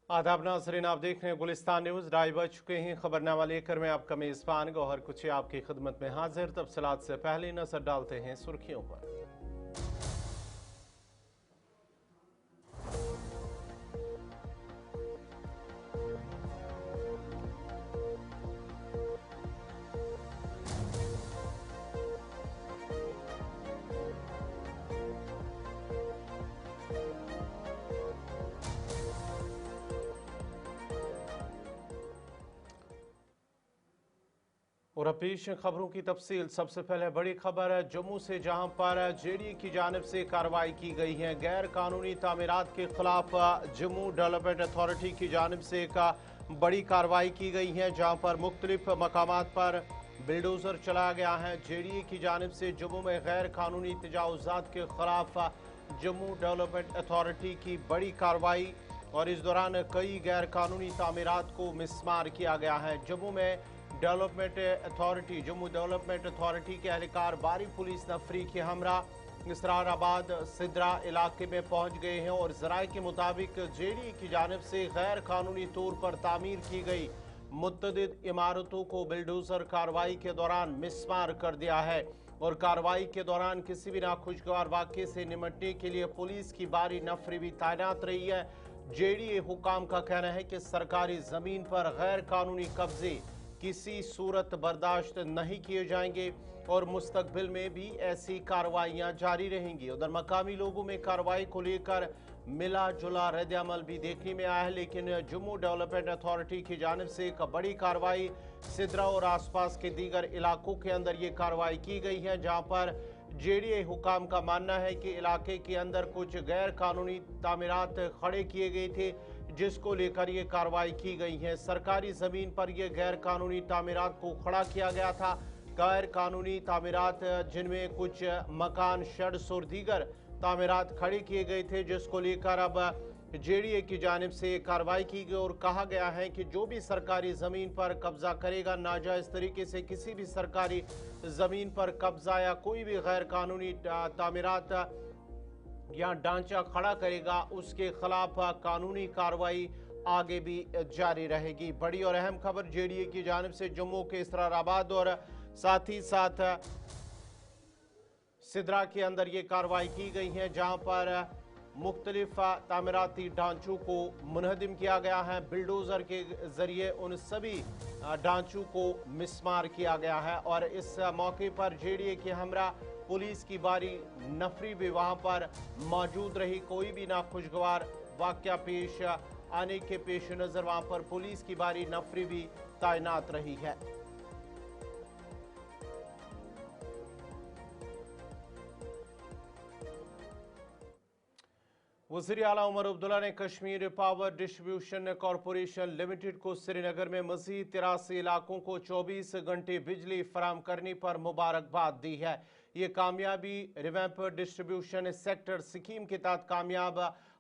आदाब नाज़रीन, आप देख रहे हैं गुलिस्तान न्यूज़। 2:30 बज चुके हैं। खबरनामा लेकर मैं आपका मेज़बान गौहर कुची आपकी खिदमत में हाजिर। तफसीलात से पहले नजर डालते हैं सुर्खियों पर। और अब पेश खबरों की तफसील। सबसे पहले बड़ी खबर है जम्मू से, जहां पर जेडीए की जानिब से कार्रवाई की गई है। गैर कानूनी तामीरात के खिलाफ जम्मू डेवलपमेंट अथॉरिटी की जानिब से एक बड़ी कार्रवाई की गई है, जहां पर मुख्तलिफ मकामात पर बिल्डोजर चलाया गया है। जेडीए की जानिब से जम्मू में गैर कानूनी तजावुजात के खिलाफ जम्मू डेवलपमेंट अथॉरिटी की बड़ी कार्रवाई, और इस दौरान कई गैर कानूनी तामीरात को मिसमार किया गया है। जम्मू में जम्मू डेवलपमेंट अथॉरिटी के एहलकार बारी पुलिस नफरी के हमरा इसराराबाद सिद्रा इलाके में पहुंच गए हैं, और ज़राए के मुताबिक जेडीए की जानिब से गैर कानूनी तौर पर तामीर की गई मुतअद्दिद इमारतों को बिल्डोजर कार्रवाई के दौरान मिसमार कर दिया है। और कार्रवाई के दौरान किसी भी नाखुशगवार वाक़े से निपटने के लिए पुलिस की बारी नफरी भी तैनात रही है। जेडीए हुकाम का कहना है कि सरकारी ज़मीन पर गैर कानूनी कब्जे किसी सूरत बर्दाश्त नहीं किए जाएंगे और मुस्तकबिल में भी ऐसी कार्रवाइयां जारी रहेंगी। उधर मकामी लोगों में कार्रवाई को लेकर मिला जुला रद्द-ए-अमल भी देखने में आया है, लेकिन जम्मू डेवलपमेंट अथॉरिटी की जानिब से एक बड़ी कार्रवाई सिद्रा और आसपास के दीगर इलाकों के अंदर ये कार्रवाई की गई है, जहां पर जेडीए हुकाम का मानना है कि इलाके के अंदर कुछ गैर कानूनी तामीरात खड़े किए गए थे, जिसको लेकर ये कार्रवाई की गई है। सरकारी ज़मीन पर यह गैर कानूनी तामीरात को खड़ा किया गया था। गैर कानूनी तामीरात जिनमें कुछ मकान, शेड्स और दीगर तामीरात खड़े किए गए थे, जिसको लेकर अब जेडीए की जानिब से कार्रवाई की गई और कहा गया है कि जो भी सरकारी ज़मीन पर कब्जा करेगा, नाजायज़ तरीके से किसी भी सरकारी ज़मीन पर कब्जा या कोई भी गैर कानूनी तामीरात या ढांचा खड़ा करेगा, उसके खिलाफ कानूनी कार्रवाई आगे भी जारी रहेगी। बड़ी और अहम खबर जेडीए की जानिब से जम्मू के इसराराबाद और साथ ही साथ सिद्रा के अंदर ये कार्रवाई की गई है, जहां पर मुख्तलिफ तामीराती ढांचों को मुनहदिम किया गया है। बिल्डोजर के जरिए उन सभी ढांचों को मिसमार किया गया है, और इस मौके पर जेडीए के हमरा पुलिस की बारी नफरी भी वहां पर मौजूद रही। कोई भी नाखुशगवार वाक़या पेश आने के पेश नज़र वहां पर पुलिस की बारी नफरी भी तैनात रही है। वज़ीर आला उमर अब्दुल्ला ने Kashmir power distribution corporation limited को श्रीनगर में मज़ीद 83 इलाकों को 24 घंटे बिजली फराहम करने पर मुबारकबाद दी है। ये कामयाबी रिवैम्प डिस्ट्रीब्यूशन सेक्टर स्कीम के तहत कामयाब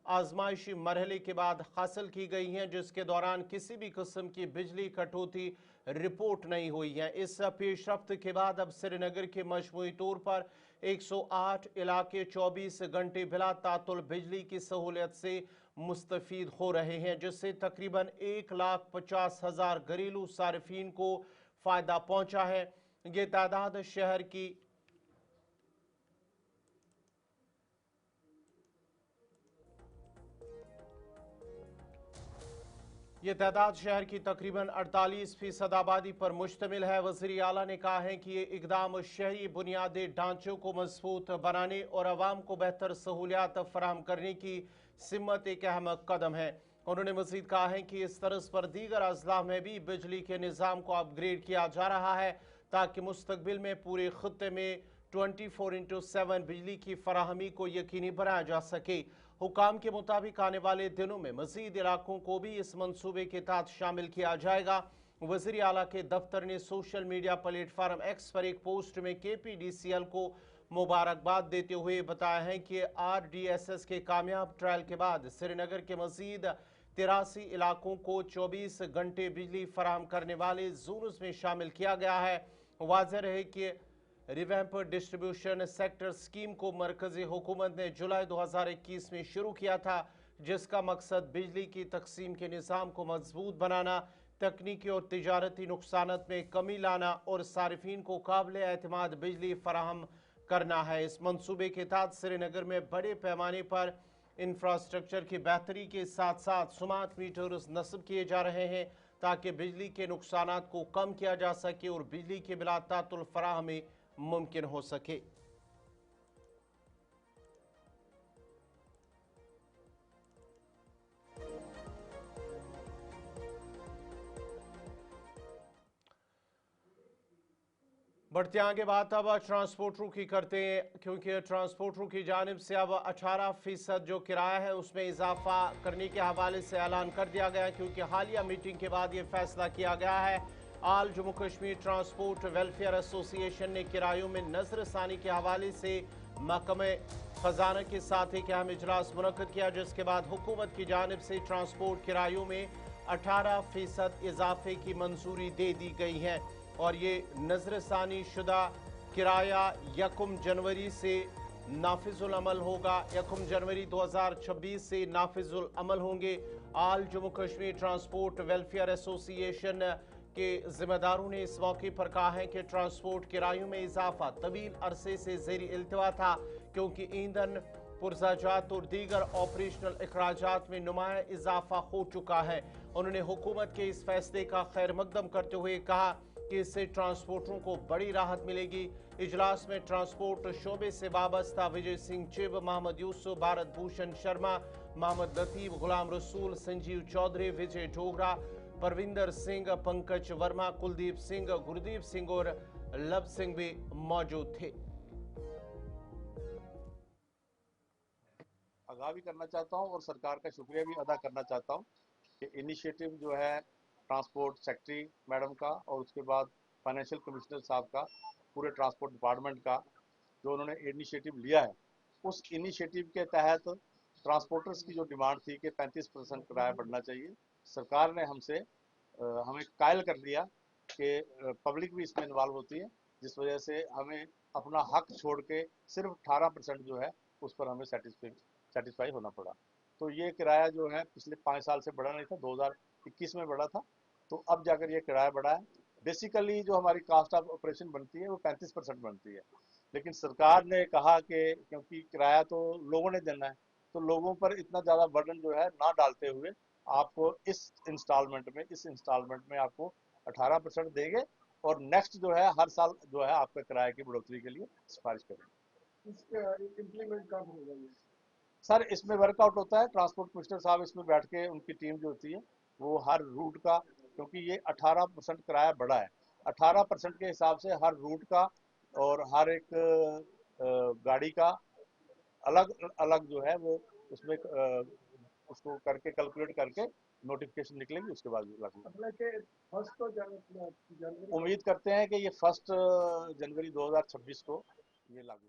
आजमाइशी मरहले के बाद हासिल की गई हैं, जिसके दौरान किसी भी किस्म की बिजली कटौती रिपोर्ट नहीं हुई है। इस पेशरफ्त के बाद अब श्रीनगर के मजमूई तौर पर 108 इलाके 24 घंटे बिला तातुल बिजली की सहूलियत से मुस्तफीद हो रहे हैं, जिससे तकरीबन 1,50,000 घरेलू सार्फिन को फ़ायदा पहुंचा है। ये तादाद शहर की शहर की तकरीबन 48% आबादी पर मुश्तमिल है। वज़ीर आला ने कहा है कि ये इकदाम शहरी बुनियादी ढांचों को मजबूत बनाने और आवाम को बेहतर सहूलियात फराहम करने की सिमत एक अहम कदम है। उन्होंने मज़ीद कहा है कि इस तरह पर दीगर अजला में भी बिजली के निज़ाम को अपग्रेड किया जा रहा है, ताकि मुस्तकबिल में पूरे खत्े में 24/7 बिजली की फराहमी को यकीनी बनाया जा सके। हुकाम के मुताबिक आने वाले दिनों में मज़ीद इलाकों को भी इस मंसूबे के तहत शामिल किया जाएगा। वज़ीर आला के दफ्तर ने सोशल मीडिया प्लेटफार्म एक्स पर एक पोस्ट में KPDCL को मुबारकबाद देते हुए बताया है कि RDSS के कामयाब ट्रायल के बाद श्रीनगर के मज़ीद 83 इलाकों को 24 घंटे बिजली फराहम करने वाले जोन्स में शामिल किया गया है। वाज़ेह रहे कि रिवैम्प डिस्ट्रीब्यूशन सेक्टर स्कीम को मरकजी हुकूमत ने जुलाई 2021 में शुरू किया था। जिसका मकसद बिजली की तकसीम के निज़ाम को मजबूत बनाना, तकनीकी और तिजारती नुकसानात में कमी लाना और सारिफीन को काबिल एतमाद बिजली फराहम करना है। इस मंसूबे के तहत श्रीनगर में बड़े पैमाने पर इंफ्रास्ट्रक्चर की बेहतरी के साथ साथ स्मार्ट मीटर्स नस्ब किए जा रहे हैं ताकि बिजली के नुकसानात को कम किया जा सके और बिजली के बिला तातुल फराहमी मुमकिन हो सके। बढ़ते आगे बात अब ट्रांसपोर्टरों की करते हैं, क्योंकि ट्रांसपोर्टरों की जानिब से अब 18% जो किराया है उसमें इजाफा करने के हवाले से ऐलान कर दिया गया, क्योंकि हालिया मीटिंग के बाद ये फैसला किया गया है। All Jammu Kashmir transport welfare association ने किरायों में नजरसानी के हवाले से महकमे खजाना के साथ एक अहम इजलास मुनक्कद किया, जिसके बाद हुकूमत की जानिब से ट्रांसपोर्ट किरायों में 18% इजाफे की मंजूरी दे दी गई है और ये नजरसानी शुदा किराया 1 जनवरी से नाफिजुल अमल होगा। 1 जनवरी 2026 से नाफिजुल अमल होंगे। All Jammu Kashmir transport welfare association के जिम्मेदारों ने इस मौके पर कहा है कि ट्रांसपोर्ट किरायों में इजाफा तवील अरसे से ज़ेरी इल्तवा था, क्योंकि ईंधन, पुर्जाजात और दीगर ऑपरेशनल अखराजात में नुमाया इजाफा हो चुका है। उन्होंने हुकूमत के इस फैसले का खैर मकदम करते हुए कहा कि इससे ट्रांसपोर्टरों को बड़ी राहत मिलेगी। इजलास में ट्रांसपोर्ट शोबे से वाबस्ता विजय सिंह चिब, मोहम्मद यूसुफ, भारत भूषण शर्मा, मोहम्मद लतीफ, गुलाम रसूल, संजीव चौधरी, विजय डोगरा, परविंदर सिंह, पंकज वर्मा, कुलदीप सिंह, गुरदीप सिंह और लब सिंह भी मौजूद थे। आगाह भी करना चाहता हूं और सरकार का शुक्रिया भी अदा करना चाहता हूं कि इनिशिएटिव जो है ट्रांसपोर्ट सेक्रेटरी मैडम का और उसके बाद फाइनेंशियल कमिश्नर साहब का, पूरे ट्रांसपोर्ट डिपार्टमेंट का जो उन्होंने इनिशिएटिव लिया है, उस इनिशिएटिव के तहत ट्रांसपोर्टर्स की जो डिमांड थी कि 35% किराया बढ़ना चाहिए, सरकार ने हमें कायल कर दिया कि पब्लिक भी इसमें इन्वॉल्व होती है, जिस वजह से हमें अपना हक छोड़ के सिर्फ 18% जो है उस पर हमें सेटिस्फाई होना पड़ा। तो ये किराया जो है पिछले 5 साल से बढ़ा नहीं था, 2021 में बढ़ा था, तो अब जाकर ये किराया बढ़ा है। बेसिकली जो हमारी कास्ट ऑफ ऑपरेशन बनती है वो 35% बनती है, लेकिन सरकार ने कहा कि क्योंकि किराया तो लोगों ने देना है, तो लोगों पर इतना ज़्यादा बर्डन जो है ना डालते हुए आपको इस इंस्टॉलमेंट में आपको 18% देंगे और नेक्स्ट जो है हर साल जो है आपका किराए की बढ़ोतरी के लिए सिफारिश करेंगे। इसका इम्प्लीमेंट कब होगा ये? सर इसमें वर्कआउट होता है, ट्रांसपोर्ट कमिश्नर साहब इसमें बैठ के उनकी टीम जो होती है वो हर रूट का, क्योंकि ये 18% किराया बढ़ा है, 18% के हिसाब से हर रूट का और हर एक गाड़ी का अलग अलग जो है वो उसमें उसको करके कैलकुलेट करके नोटिफिकेशन निकलेगी, उसके बाद लागू। मतलब कि फर्स्ट तो जनवरी उम्मीद करते हैं कि ये 1 जनवरी 2026 को ये लागू।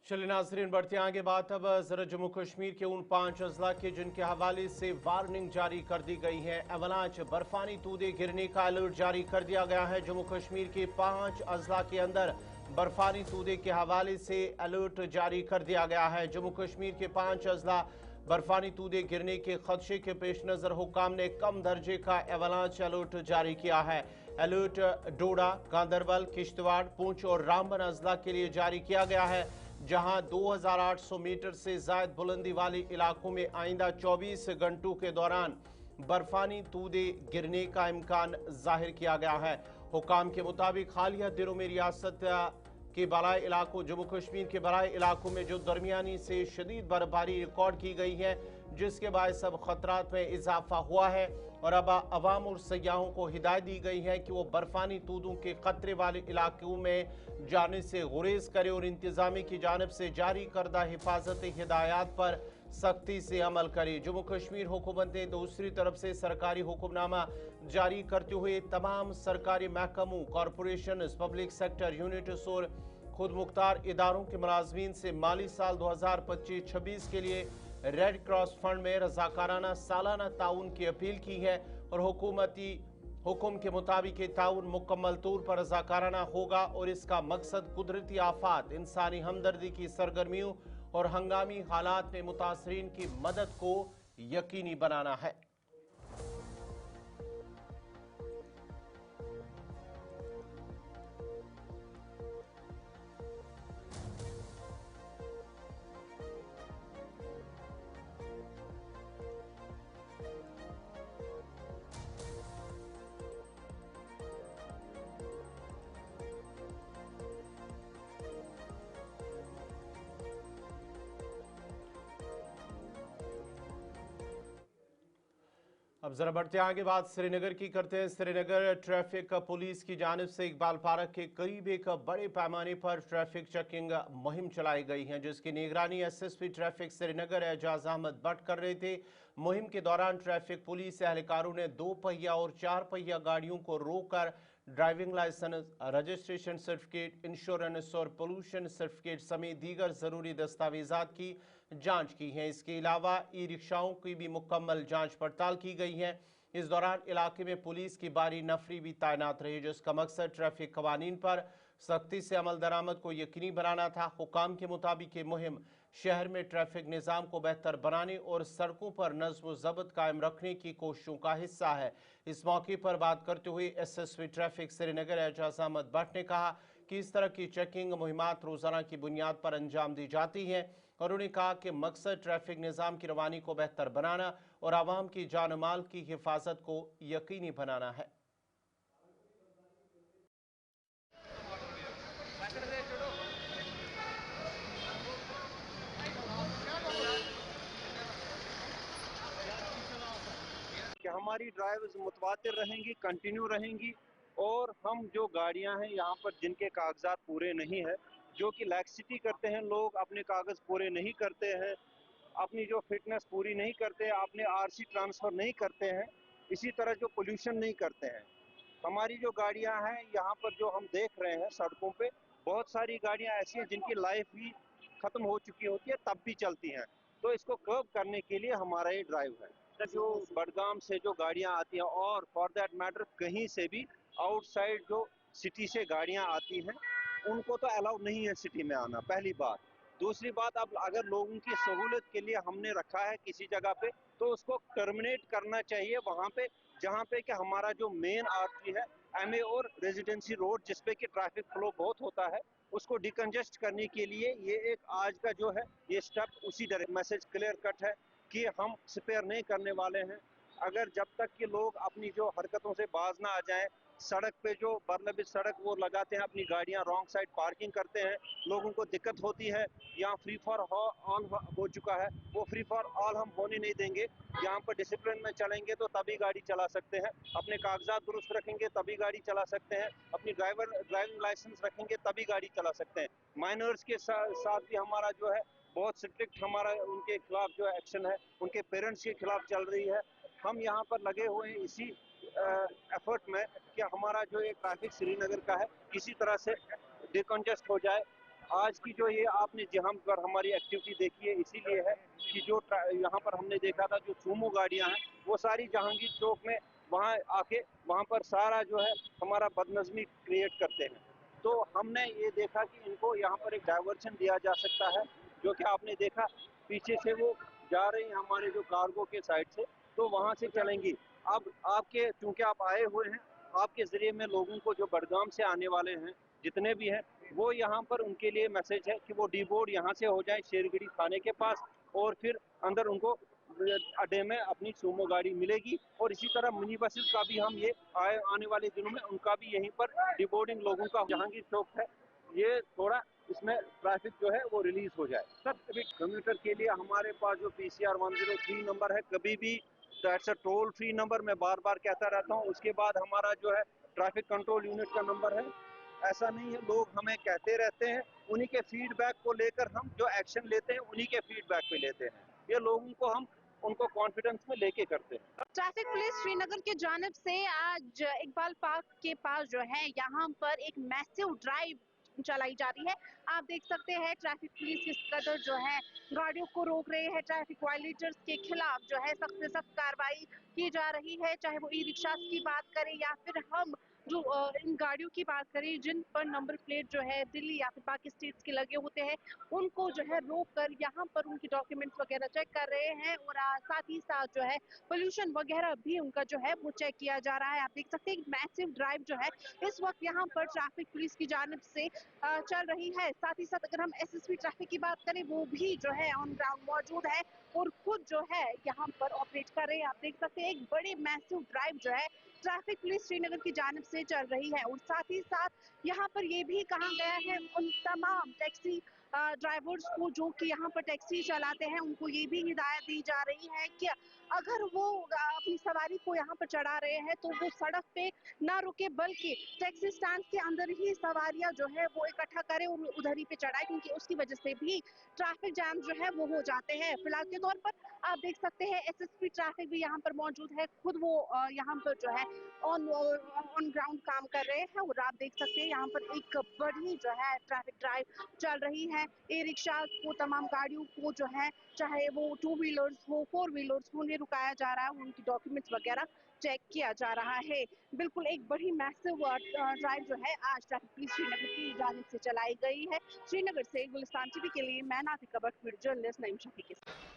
चलिए नाजरीन, बढ़ते आगे बात अब जरा जम्मू कश्मीर के उन 5 अजला के जिनके हवाले से वार्निंग जारी कर दी गई है। अवलांच बर्फानी तूदे गिरने का अलर्ट जारी कर दिया गया है। जम्मू कश्मीर के 5 अजला के अंदर बर्फानी तूदे के हवाले से अलर्ट जारी कर दिया गया है। जम्मू कश्मीर के 5 अजला बर्फानी तूदे गिरने के खदशे के पेश नजर हुकाम ने कम दर्जे का एवलांच अलर्ट जारी किया है। अलर्ट डोडा, गांदरबल, किश्तवाड़, पुंछ और रामबन अजला के लिए जारी किया गया है, जहां 2800 मीटर से ज्यादा बुलंदी वाले इलाकों में आइंदा 24 घंटों के दौरान बर्फानी तूदे गिरने का इम्कान जाहिर किया गया है। हुकाम के मुताबिक हालिया दिनों में रियासत के बलाई इलाकों, जम्मू कश्मीर के बलाई इलाकों में जो दरमियानी से शदीद बर्फबारी रिकॉर्ड की गई है, जिसके बायस अब खतरात में इजाफा हुआ है और अब अवाम और सयाहों को हिदायत दी गई है कि वो बर्फानी तूदों के खतरे वाले इलाकों में जाने से गुरेज करे और इंतजामी की जानिब से जारी करदा हिफाजती हिदायत पर सख्ती से अमल करे। जम्मू कश्मीर हुकूमत ने दूसरी तरफ से सरकारी हुक्मनामा जारी करते हुए तमाम सरकारी महकमों, कॉरपोरेशन, पब्लिक सेक्टर यूनिट्स और खुद मुख्तार इदारों के मुलाजमीन से माली साल 2025-26 के लिए रेड क्रॉस फंड में रजाकाराना सालाना ताउन की अपील की है और हुकूमती हुक्म के मुताबिक ताउन मुकम्मल तौर पर रजाकाराना होगा और इसका मकसद कुदरती आफात, इंसानी हमदर्दी की सरगर्मियों और हंगामी हालात में मुतासरीन की मदद को यकीनी बनाना है। अब जरा बढ़ते आगे, बात श्रीनगर की करते हैं। श्रीनगर ट्रैफिक पुलिस की जानिब से इकबाल पार्क के करीब एक बड़े पैमाने पर ट्रैफिक चेकिंग मुहिम चलाई गई है, जिसकी निगरानी एसएसपी ट्रैफिक श्रीनगर एजाज अहमद भट्ट कर रहे थे। मुहिम के दौरान ट्रैफिक पुलिस एहलकारों ने 2 पहिया और 4 पहिया गाड़ियों को रोककर driving license, registration certificate, insurance और पोल्यूशन सर्टिफिकेट समेत दीगर जरूरी दस्तावेजात की जांच की है। इसके अलावा ई रिक्शाओं की भी मुकम्मल जांच पड़ताल की गई है। इस दौरान इलाके में पुलिस की भारी नफरी भी तैनात रही, जिसका मकसद ट्रैफिक कवानीन पर सख्ती से अमल दरामद को यकीनी बनाना था। हुकाम के मुताबिक ये मुहिम शहर में ट्रैफिक निज़ाम को बेहतर बनाने और सड़कों पर नज़्म व ज़ब्त कायम रखने की कोशिशों का हिस्सा है। इस मौके पर बात करते हुए एसएसपी ट्रैफिक श्रीनगर एजाज अहमद भट्ट ने कहा कि इस तरह की चेकिंग मुहिमात रोज़ाना की बुनियाद पर अंजाम दी जाती हैं और उन्होंने कहा कि मकसद ट्रैफिक निज़ाम की रवानी को बेहतर बनाना और आवाम की जान माल की हिफाजत को यकीनी बनाना है। कि हमारी ड्राइव्स मुतवातिर रहेंगी, कंटिन्यू रहेंगी और हम जो गाड़ियां हैं यहाँ पर जिनके कागजात पूरे नहीं है, जो कि लैक्सिटी करते हैं, लोग अपने कागज पूरे नहीं करते हैं, अपनी जो फिटनेस पूरी नहीं करते, अपने आरसी ट्रांसफर नहीं करते हैं, इसी तरह जो पोल्यूशन नहीं करते हैं। हमारी जो गाड़ियां हैं यहाँ पर जो हम देख रहे हैं सड़कों पे, बहुत सारी गाड़ियां ऐसी हैं जिनकी लाइफ ही खत्म हो चुकी होती है तब भी चलती हैं। तो इसको कर्व करने के लिए हमारा ये ड्राइव है। जो बडगाम से जो गाड़ियां आती हैं और फॉर दैट मैटर कहीं से भी आउटसाइड जो सिटी से गाड़ियां आती हैं, उनको तो अलाउ नहीं है सिटी में आना, पहली बात। दूसरी बात, अब अगर लोगों की सहूलत के लिए हमने रखा है किसी जगह पे, तो उसको टर्मिनेट करना चाहिए वहां पे जहां पे कि हमारा जो मेन आर्टरी है एमए और रेजिडेंसी रोड, जिसपे कि ट्रैफिक फ्लो बहुत होता है, उसको डिकंजेस्ट करने के लिए ये एक आज का जो है ये स्टेप उसी डायरेक्ट मैसेज क्लियर कट है कि हम स्पेयर नहीं करने वाले हैं। अगर जब तक कि लोग अपनी जो हरकतों से बाज ना आ जाएं, सड़क पे जो बर्लबिस सड़क वो लगाते हैं, अपनी गाड़ियां रॉन्ग साइड पार्किंग करते हैं, लोगों को दिक्कत होती है। यहाँ फ्री फॉर ऑल हो चुका है, वो फ्री फॉर ऑल हम होने नहीं देंगे। यहाँ पर डिसिप्लिन में चलेंगे तो तभी गाड़ी चला सकते हैं, अपने कागजात दुरुस्त रखेंगे तभी गाड़ी चला सकते हैं, अपनी ड्राइविंग लाइसेंस रखेंगे तभी गाड़ी चला सकते हैं। माइनर्स के साथ भी हमारा जो है बहुत स्ट्रिक्ट हमारा उनके खिलाफ जो एक्शन है, उनके पेरेंट्स के खिलाफ चल रही है। हम यहाँ पर लगे हुए हैं इसी एफर्ट में कि हमारा जो ये ट्रैफिक श्रीनगर का है किसी तरह से डिकंजेस्ट हो जाए। आज की जो ये आपने जहाँ पर हमारी एक्टिविटी देखी है इसीलिए है कि जो यहाँ पर हमने देखा था जो सूमो गाड़ियाँ हैं वो सारी जहांगीर चौक में वहाँ आके वहाँ पर सारा जो है हमारा बदनज़मी क्रिएट करते हैं। तो हमने ये देखा कि इनको यहाँ पर एक डाइवर्शन दिया जा सकता है, जो कि आपने देखा पीछे से वो जा रही हैं हमारे जो कार्गो के साइड से, तो वहाँ से चलेंगी। अब आपके चूंकि आप आए हुए हैं, आपके जरिए में लोगों को जो बडगाम से आने वाले हैं जितने भी हैं, वो यहाँ पर उनके लिए मैसेज है कि वो डी बोर्ड यहाँ से हो जाए शेरगढ़ी थाने के पास और फिर अंदर उनको अड्डे में अपनी सूमो गाड़ी मिलेगी। और इसी तरह मिनी बसेस का भी हम ये आने वाले दिनों में उनका भी यहीं पर डिबोर्डिंग लोगों का जहांगीर चौक है, ये थोड़ा इसमें ट्रैफिक जो है वो रिलीज हो जाए। सर कम्यूटर के लिए हमारे पास जो PCR 103 नंबर है, कभी भी that's a toll free number, मैं बार बार कहता रहता हूँ। उसके बाद हमारा जो है ट्रैफिक कंट्रोल यूनिट का नंबर है। ऐसा नहीं है, लोग हमें कहते रहते हैं, उन्हीं के फीडबैक को लेकर हम जो एक्शन लेते हैं उन्हीं के फीडबैक पे लेते हैं। ये लोगों को हम उनको कॉन्फिडेंस में लेके करते हैं। ट्रैफिक पुलिस श्रीनगर की जानिब से आज इकबाल पार्क के पास जो है यहाँ पर एक मैसिव ड्राइव चलाई जा रही है। आप देख सकते हैं ट्रैफिक पुलिस किस कदर जो है गाड़ियों को रोक रहे हैं। ट्रैफिक वायलेटर्स के खिलाफ जो है सख्त से सख्त कार्रवाई की जा रही है, चाहे वो ई रिक्शा की बात करें या फिर हम जो इन गाड़ियों की बात करें जिन पर नंबर प्लेट जो है दिल्ली या फिर बाकी स्टेट्स के लगे होते हैं, उनको जो है रोक कर यहाँ पर उनकी डॉक्यूमेंट्स वगैरह चेक कर रहे हैं और साथ ही साथ जो है पोल्यूशन वगैरह भी उनका जो है वो चेक किया जा रहा है। आप देख सकते हैं मैसिव ड्राइव जो है इस वक्त यहाँ पर ट्रैफिक पुलिस की जानिब से चल रही है। साथ ही साथ अगर हम एसएसपी ट्रैफिक की बात करें, वो भी जो है ऑन ग्राउंड मौजूद है और खुद जो है यहाँ पर ऑपरेट कर रहे हैं। आप देख सकते हैं एक बड़ी मैसिव ड्राइव जो है ट्रैफिक पुलिस श्रीनगर की जानिब से चल रही है और साथ ही साथ यहाँ पर ये भी कहा गया है उन तमाम टैक्सी ड्राइवर्स को जो कि यहाँ पर टैक्सी चलाते हैं, उनको ये भी हिदायत दी जा रही है कि अगर वो अपनी सवारी को यहाँ पर चढ़ा रहे हैं तो वो सड़क पे ना रुके, बल्कि टैक्सी स्टैंड के अंदर ही सवारियां जो है वो इकट्ठा करें और उधर ही पे चढ़ाए, क्योंकि उसकी वजह से भी ट्रैफिक जैम जो है वो हो जाते हैं। फिलहाल के तौर पर आप देख सकते हैं एसएसपी ट्रैफिक भी यहाँ पर मौजूद है, खुद वो यहाँ पर जो है ऑन ग्राउंड काम कर रहे हैं और आप देख सकते हैं यहाँ पर एक बड़ी जो है ट्रैफिक ड्राइव चल रही है। ई रिक्शा को, तमाम गाड़ियों को जो है चाहे वो 2 व्हीलर्स हो, 4 व्हीलर्स हो, उन्हें रुकाया जा रहा है, उनकी डॉक्यूमेंट्स वगैरह चेक किया जा रहा है। बिल्कुल एक बड़ी मैसिव ड्राइव जो है आज ट्रैफिक पुलिस श्रीनगर की जानिब से चलाई गई है। श्रीनगर से गुलिस्तान टीवी के लिए मैं नातिका भट्ट, जर्नलिस्ट नईम शफी के साथ।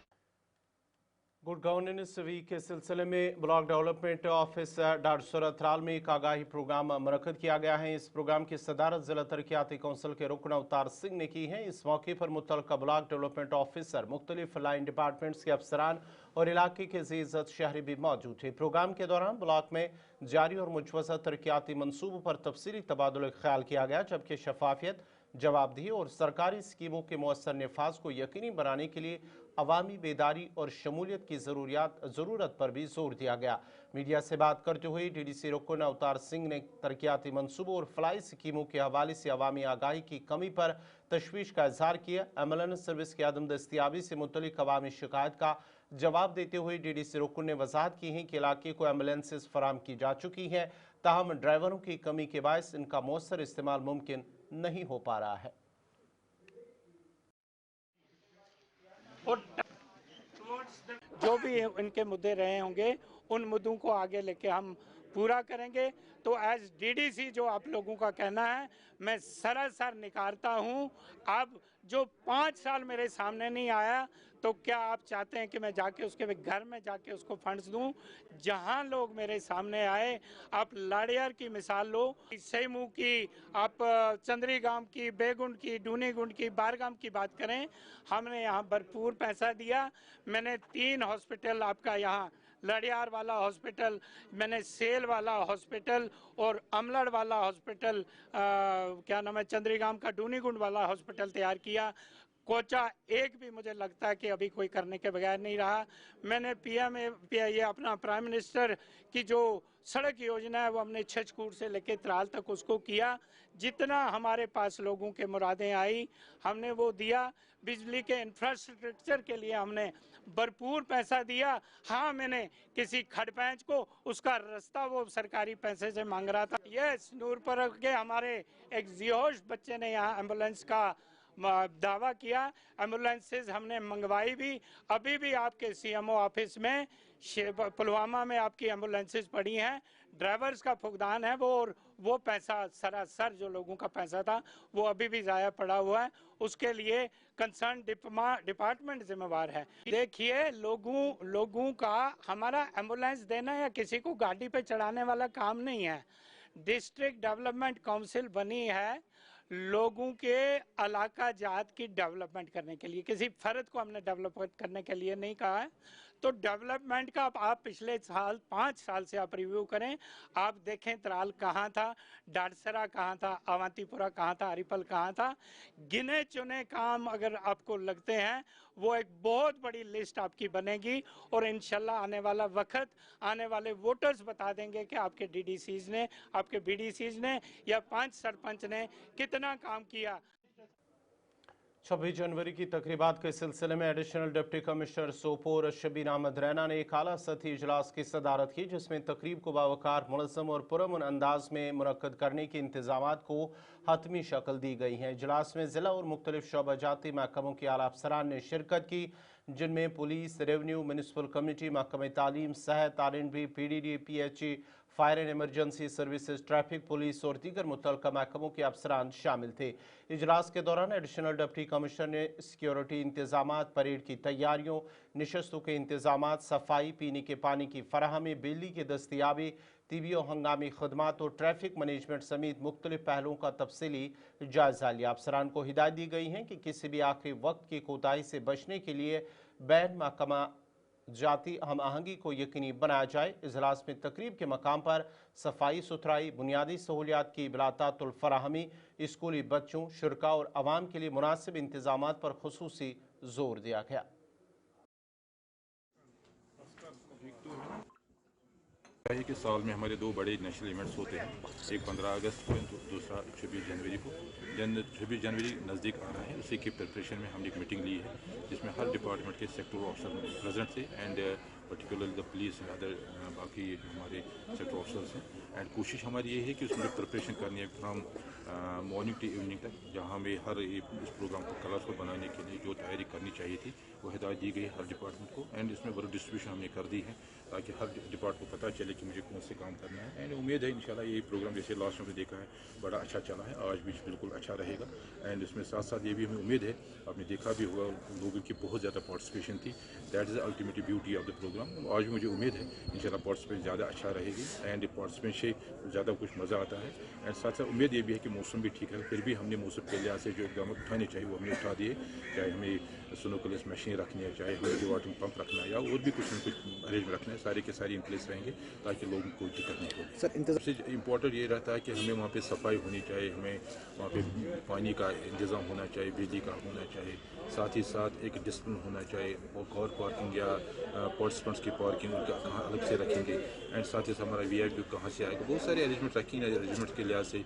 गुड गवर्नेंस वीक के सिलसिले में ब्लॉक डेवलपमेंट ऑफिस डाडसरा थराल में एक आगाही प्रोग्राम मुनक्कद किया गया है। इस प्रोग्राम की सदारत जिला तरक्याती कौंसिल के रुकन अवतार सिंह ने की है। इस मौके पर मुतल्लिका ब्लॉक डेवलपमेंट ऑफिसर, मुख्तलिफ लाइन डिपार्टमेंट्स के अफसरान और इलाके के ज़ीज़त शहरी भी मौजूद थे। प्रोग्राम के दौरान ब्लॉक में जारी और मुजवज़ा तरक्याती मनसूबों पर तफसीली तबादुल ख्याल किया गया, जबकि शफाफियत, जवाबदेही और सरकारी स्कीमों के मौसर नफाज को यकीनी बनाने के लिए अवामी बेदारी और शमूलियत की ज़रूरत पर भी जोर दिया गया। मीडिया से बात करते हुए डीडीसी रुकन अवतार सिंह ने तरक्याती मनसूबों और फलाई स्कीमों के हवाले से अवामी आगाही की कमी पर तशवीश का इजहार किया। एम्बुलेंस सर्विस की अदम दस्तियाबी से मुतल्लिक अवामी शिकायत का जवाब देते हुए डीडीसी रुकन ने वजाहत की है कि इलाके को एम्बुलेंसेज फराम की जा चुकी हैं, ताहम ड्राइवरों की कमी के बायस इनका मौसर इस्तेमाल मुमकिन नहीं हो पा रहा है। और जो भी इनके मुद्दे रहे होंगे उन मुद्दों को आगे लेके हम पूरा करेंगे। तो एज डीडीसी जो आप लोगों का कहना है, मैं सरासर निकारता हूँ। अब जो 5 साल मेरे सामने नहीं आया, तो क्या आप चाहते हैं कि मैं जाके उसके घर में जाके उसको फंड्स दूं? जहां लोग मेरे सामने आए, आप लाड़ियार की मिसाल लो, सेमू की, आप चंद्री गांव की, बेगुंड की, डूनी गुंड की, बारगाम की बात करें, हमने यहाँ भरपूर पैसा दिया। मैंने 3 हॉस्पिटल, आपका यहाँ लड़ियार वाला हॉस्पिटल, मैंने सेल वाला हॉस्पिटल और अमलड़ वाला हॉस्पिटल, क्या नाम है, चंद्रीगाम का डूनीगुंड वाला हॉस्पिटल तैयार किया। कोचा एक भी मुझे लगता है कि अभी कोई करने के बगैर नहीं रहा। मैंने ये अपना प्राइम मिनिस्टर की जो सड़क योजना है वो हमने छछकूट से लेके त्राल तक उसको किया। जितना हमारे पास लोगों के मुरादें आई हमने वो दिया। बिजली के इंफ्रास्ट्रक्चर के लिए हमने भरपूर पैसा दिया। हाँ, मैंने किसी खड़पैंच को उसका रास्ता वो सरकारी पैसे से मांग रहा था। यस, नूरपुर के हमारे एक जियोश बच्चे ने यहाँ एम्बुलेंस का दावा किया। एम्बुलेंसेज हमने मंगवाई भी। अभी भी आपके सीएमओ ऑफिस में पुलवामा में आपकी एम्बुलेंसेज पड़ी हैं। ड्राइवर्स का फुकदान है वो पैसा सरासर जो लोगों का पैसा था वो अभी भी ज़ाया पड़ा हुआ है। उसके लिए कंसर्न डिपार्टमेंट जिम्मेवार है। देखिए, लोगों का हमारा एम्बुलेंस देना या किसी को गाड़ी पे चढ़ाने वाला काम नहीं है। डिस्ट्रिक्ट डेवलपमेंट काउंसिल बनी है लोगों के इलाका जात की डेवलपमेंट करने के लिए, किसी फर्द को हमने डेवलपमेंट करने के लिए नहीं कहा है। तो डेवलपमेंट का आप पिछले साल 5 साल से आप रिव्यू करें, आप देखें त्राल कहाँ था, डाडसरा कहाँ था, अवंतीपुरा कहाँ था, अरिपल कहाँ था। गिने चुने काम अगर आपको लगते हैं, वो एक बहुत बड़ी लिस्ट आपकी बनेगी और इंशाल्लाह आने वाला वक्त, आने वाले वोटर्स बता देंगे कि आपके डीडीसीज ने, आपके बीडीसीज ने या 5 सरपंच ने कितना काम किया। 26 जनवरी की तकरीबात के सिलसिले में additional deputy commissioner Sopore Shabir Ahmad Raina ने एक आला सतही इजलास की सदारत की, जिसमें तकरीब को बावकार, मुनज़्ज़म और पुरअमन अंदाज में मुनक्कद करने के इंतजामात को हतमी शक्ल दी गई हैं। इजलास में ज़िला और मुख्तलिफ शोबाजाती महकमों के आला अफसरान ने शिरकत की, जिनमें पुलिस, रेवन्यू, म्यूनिसिपल कमेटी, महकमे तालीम, सेहत, RNB, PDD, PHE, fire and emergency services, traffic police और दीगर मुतल्लिका महकमों के अफसरान शामिल थे। इजलास के दौरान एडिशनल डिप्टी कमिश्नर ने सिक्योरिटी इंतजामात, परेड की तैयारियों, नशस्तों के इंतजामात, सफाई, पीने के पानी की फराहमी, बिजली की दस्तियाबी, तिबी और हंगामी खदमात और ट्रैफिक मैनेजमेंट समेत मुख्तलिफ पहलुओं का तफसीली जायजा लिया। अफसरान को हिदायत दी गई है कि किसी भी आखिरी वक्त की कोताही से बचने के लिए बैन महकमा जाती हम आहंगी को यकीनी बनाया जाए। इजलास में तकरीब के मकाम पर सफाई सुथराई, बुनियादी सहूलियात की बिलातातुल फराहमी, स्कूली बच्चों, शुरका और आवाम के लिए मुनासिब इंतजामात पर खुसूसी जोर दिया गया। कि साल में हमारे दो बड़े नेशनल इवेंट्स होते हैं, एक 15 अगस्त को, दूसरा 26 जनवरी को। 26 जनवरी नज़दीक आ रहा है, उसी की प्रिपरेशन में हमने एक मीटिंग ली है जिसमें हर डिपार्टमेंट के सेक्टर ऑफिसर प्रेजेंट थे and particularly the police and other बाकी हमारे सेक्टर ऑफिसर्स हैं। एंड कोशिश हमारी ये है कि उसमें प्रिपरेशन करनी है फ्राम मॉर्निंग टू इवनिंग तक, जहाँ हमें हर इस प्रोग्राम को कलरफुल बनाने के लिए जो तैयारी करनी चाहिए थी वो हिदायत दी गई हर डिपार्टमेंट को। एंड इसमें वर्क डिस्ट्रीब्यूशन हमने कर दी है ताकि हर डिपार्टमेंट को पता चले कि मुझे कौन से काम करना है। एंड उम्मीद है इंशाल्लाह ये प्रोग्राम जैसे लास्ट में देखा है बड़ा अच्छा चला है, आज भी बिल्कुल अच्छा रहेगा। एंड इसमें साथ साथ ये भी हमें उम्मीद है, आपने देखा भी होगा लोगों की बहुत ज़्यादा पार्टिसिपेशन थी, that is the ultimate beauty of the programme. आज भी मुझे उम्मीद है इंशाल्लाह पार्टिसिपेशन ज़्यादा अच्छा रहेगी एंड पार्टिसिपेशन से ज़्यादा कुछ मज़ा आता है। एंड साथ साथ उम्मीद ये भी है कि मौसम भी ठीक है, फिर भी हमने मौसम के लिहाज से जो इकदाम उठाने चाहिए वो हमने उठा दिए, चाहे हमें स्नोकलिस मशीन रखनी है, चाहे हमें वाटर पंप रखना है या और भी कुछ न कुछ अरेंजमेंट रखना है, सारे के सारे इन प्लेस रहेंगे ताकि लोगों को दिक्कत नहीं हो। सबसे इम्पोर्टेंट ये रहता है कि हमें वहाँ पे सफाई होनी चाहिए, हमें वहाँ पे पानी का इंतज़ाम होना चाहिए, बिजली का होना चाहिए, साथ ही साथ एक डिसिप्लिन होना चाहिए और कार पार्किंग या पार्टिसिपेंट्स की पार्किंग उनका कहाँ अलग से रखेंगे। एंड साथ ही साथ हमारा VIP कहाँ से आएगा, बहुत सारे अरेंजमेंट रखेंगे। अरेंजमेंट के लिहाज से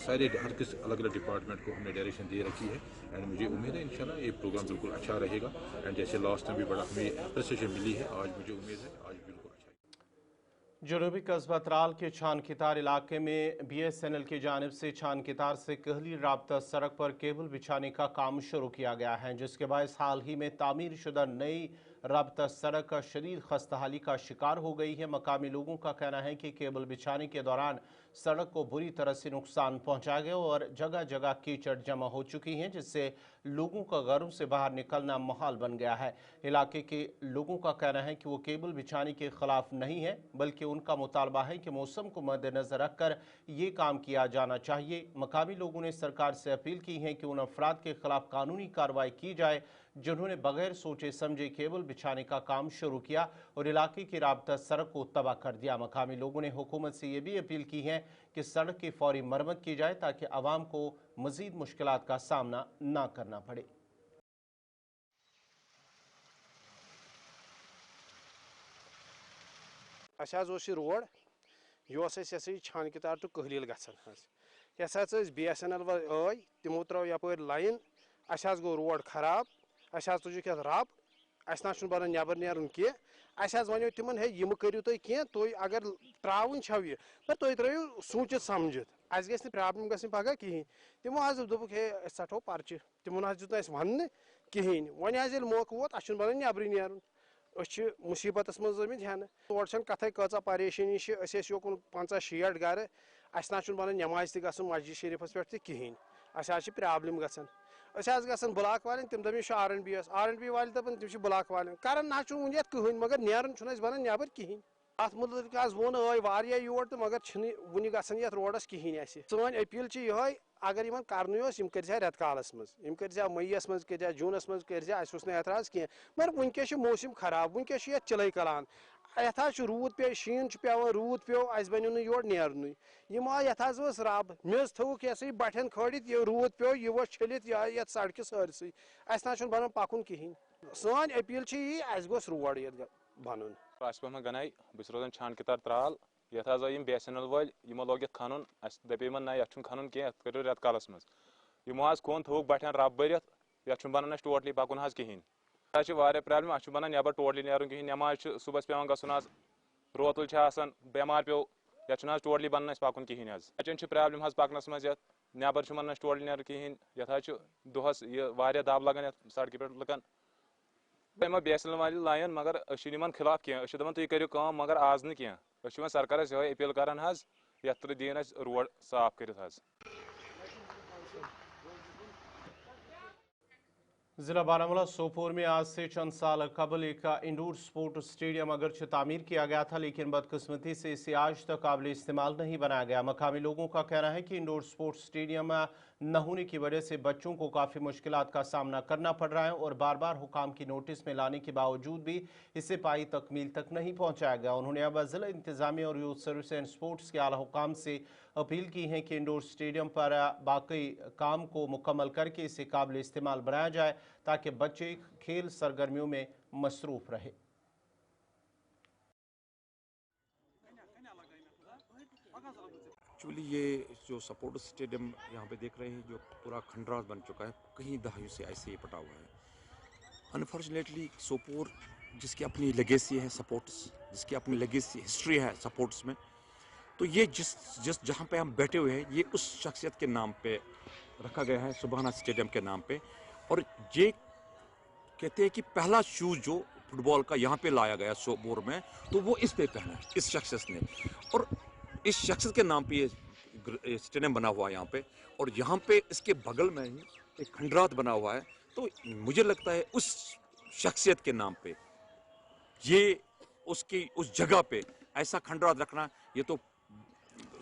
सारे हर किस अलग अलग डिपार्टमेंट को हमने डायरेक्शन दे रखी है। एंड मुझे उम्मीद है इंशाल्लाह ये प्रोग्राम बिल्कुल अच्छा रहेगा। एंड जैसे लास्ट टाइम भी बड़ा हमें अप्रिसिएशन मिली है, आज मुझे उम्मीद है आज बिल्कुल अच्छा। जनूबी कस्बा त्राल के छानकितार इलाके में BSNL की जानिब से छानकितार से कहली राब्ता सड़क पर केबल बिछाने का काम शुरू किया गया है, जिसके बायस हाल ही में तामीर शुदा नई राब्ता सड़क का शदीद खस्ताहाली का शिकार हो गई है। मकामी लोगों का कहना है कि केबल बिछाने के दौरान सड़क को बुरी तरह से नुकसान पहुंचा गया और जगह जगह कीचड़ जमा हो चुकी हैं, जिससे लोगों का घरों से बाहर निकलना मुहाल बन गया है। इलाके के लोगों का कहना है कि वो केबल बिछाने के खिलाफ नहीं है, बल्कि उनका मुतालबा है कि मौसम को मद्देनजर रखकर ये काम किया जाना चाहिए। मकामी लोगों ने सरकार से अपील की है कि उन अफराद के खिलाफ कानूनी कार्रवाई की जाए जिन्होंने बगैर सोचे समझे केबल बिछाने का काम शुरू किया और इलाके की राब्ता सड़क को तबाह कर दिया। मकामी लोगों ने हुकूमत से ये भी अपील की है कि सड़क की फौरी मरम्मत की जाए ताकि आवाम को मजीद मुश्किलात का सामना ना करना पड़े। रोड यह छानकितार तो कहलील गसन BSNL आई तमो त्रो यप लाइन गो रोड खराब तुजुक रब अस ना बन नबर नेरुन कह वन तिमन है यम करू तुम कह तुम अगर त्रावन यह पर तुम त्रो सोचित समझित अस गि प्रॉब्लम गि पगह कहें। तमो दोक हे सठो पर्चे तिमन दित वन कहें वन मौक वोत अस बन नबर नेरुन मुसीबत मज हेन तोड़ कथ कचा परेशानी योकुन 50-60 गर अस ना बन नमाज तक मस्जिद शरीफस पे कहें अस प्रॉब्लम गसन ब्लाक वाले तम दप R&B वाले दपान तम ब्लाक वाले कर ना वन कहें मगर नेरन बन नबर कहें। अत मुतलिक वोन आई योर तो मगर वन गसन रोडस कहें। सन अपील यह अगर इन कर रेत कालस मज कर मईस मज कर जूनस मज कर एतराज कह मगर वनकस मौसम खराब वनकस चिलई कलान यथ रूद पे शीन पे रूद पे बनो योर नेरन यम आए रब मे थोक ये बटन खड़ित यह रूद पे यह वो छलित ये सड़क सारसी अस ना बन पकुन कहें। सन अपील यह गोस रोड ये बन आसिफ अहमद गनाई बस रोजान छानकितार त्राल ये आई BSNL वाल यमो लोग खनन दपे ना ये खनन कह करो रेत कालस मज यमो खोन थोक बटन रब भरत ये बनान टोटली पकुन कहें। वारिया प्रॉब्लम अस बनान नबर टोटली नेरुन कहें। नमाज सुबह पे गसन रोतुल बेमार पे ये टोटली बन पकुन कहें। बचन प्रॉब्लम पकनस मज नबर बन टोटली नेर कहें। ये दोहस यह दब लगान सड़क पे लुकन BSNL वाले लाइन मगर खिलाफ कह तुम करो मगर आज न कह सरकार ये अपील करान यथ दीन रोड साफ कर। जिला बारामूला सोपोर में आज से चंद साल कबल एक इंडोर स्पोर्ट स्टेडियम अगरचे तामीर किया गया था, लेकिन बदकिस्मती से इसे आज तक काबिल इस्तेमाल नहीं बनाया गया। मकामी लोगों का कहना है कि इंडोर स्पोर्ट स्टेडियम न होने की वजह से बच्चों को काफ़ी मुश्किलात का सामना करना पड़ रहा है और बार बार हुकाम की नोटिस में लाने के बावजूद भी इसे पाई तकमील तक नहीं पहुंचाया गया। उन्होंने अब जिला इंतजामिया और यूथ सर्विस एंड स्पोर्ट्स के आला हुकाम से अपील की है कि इंडोर स्टेडियम पर बाकी काम को मुकम्मल करके इसे काबिल इस्तेमाल बनाया जाए ताकि बच्चे खेल सरगर्मियों में मसरूफ रहे। एक्चुअली ये जो सपोर्ट्स स्टेडियम यहाँ पे देख रहे हैं, जो पूरा खंडरात बन चुका है, कई दहाइयों से ऐसे ही पटा हुआ है। अनफॉर्चुनेटली सोपोर जिसकी अपनी लेगेसी है सपोर्ट्स, जिसकी अपनी लेगेसी हिस्ट्री है सपोर्ट्स में, तो ये जिस जहाँ पे हम बैठे हुए हैं ये उस शख्सियत के नाम पे रखा गया है, सुबहाना स्टेडियम के नाम पे। और ये कहते हैं कि पहला शूज़ जो फुटबॉल का यहाँ पे लाया गया सोपोर में, तो वो इस पे पहना है इस शख्सियत ने, और इस शख्सियत के नाम पे ये स्टेडियम बना हुआ है यहाँ पे। और यहाँ पे इसके बगल में ही एक खंडरात बना हुआ है, तो मुझे लगता है उस शख्सियत के नाम पे ये उसकी उस जगह पे ऐसा खंडरात रखना, ये तो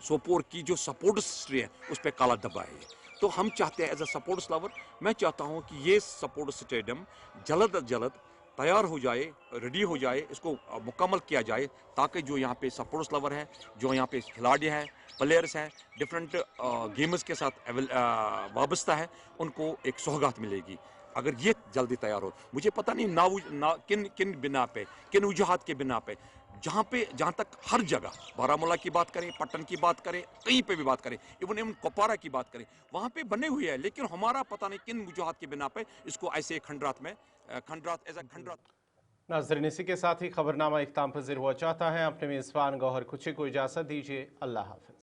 सोपोर की जो सपोर्ट्स हिस्ट्री है उस पर काला धब्बा है। तो हम चाहते हैं एज अ सपोर्ट्स लवर, मैं चाहता हूँ कि ये सपोर्ट्स स्टेडियम जल्द अज जल्द तैयार हो जाए, रेडी हो जाए, इसको मुकम्मल किया जाए, ताकि जो यहाँ पे सपोर्ट्स लवर हैं, जो यहाँ पे खिलाड़ी हैं, प्लेयर्स हैं, डिफरेंट गेम्स के साथ वाबस्ता है, उनको एक सौगात मिलेगी अगर ये जल्दी तैयार हो। मुझे पता नहीं किन बिना पे, किन वजूहात के बिना पे, जहाँ तक हर जगह बारामूला की बात करें, पट्टन की बात करें, कहीं पे भी बात करें, इवन कोपारा की बात करें, वहाँ पे बने हुए हैं, लेकिन हमारा पता नहीं किन वजूहात के बिना पे इसको ऐसे खंडरात एज अ खंडरात। नाज़रीन, इसी के साथ ही खबरनामा इख्ताम पज़ीर हुआ चाहता है। अपने मेज़बान गौहर कुची को इजाज़त दीजिए। अल्लाह हाफ़िज़।